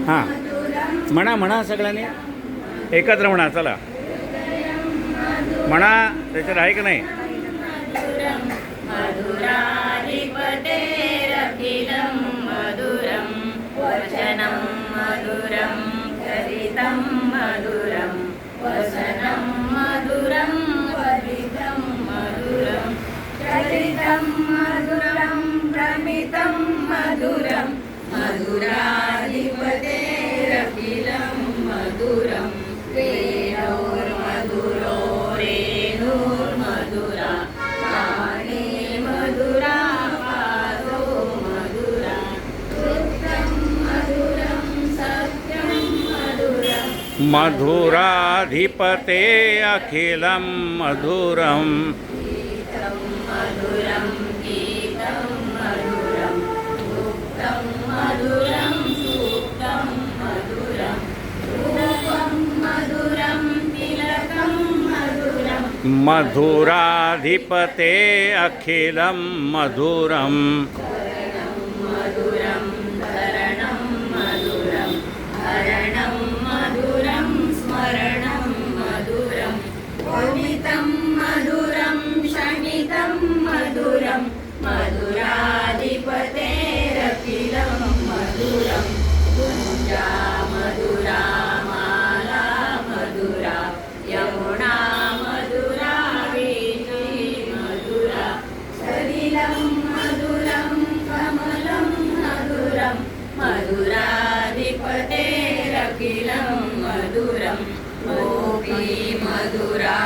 हां म्हणा म्हणा सगळ्यांनी एकत्र म्हणा. चला म्हणा. त्याच्यात आहे की नाही? मधुराधिपतेरखिलं मधुरं वचनं मधुरं चरितं मधुरं वचनं मधुरं वरितं मधुरं चरितं मधुरं भ्रमितं मधुरं मधुराधिपतेरखिलं मधुरं वेणोर्मधुरो रेणुर्मधुरा वाणी मधुरा पादो मधुरा सत्यं मधुरं सत्यं मधुरं मधुराधिपते अखिलं मधुरं गीतं मधुरं गीतं मधुरं मुक्तं मधुरं सूक्तं मधुरं रूपं मधुरं तिलकं मधुरं मधुराधिपते अखिलं मधुरं मधुरं धरणं मधुरं हरणं मधुरं स्मरणं मधुरं भूमितं मधुरं शमितं मधुरं मधुराधिपतेरखिलं मधुरं गुञ्जा मधुरा माला मधुरा यमुना मधुरा वीची मधुरा सलिलं मधुरं कमलं मधुरं मधुराधिपतेरखिलं मधुरं गोपी मधुरा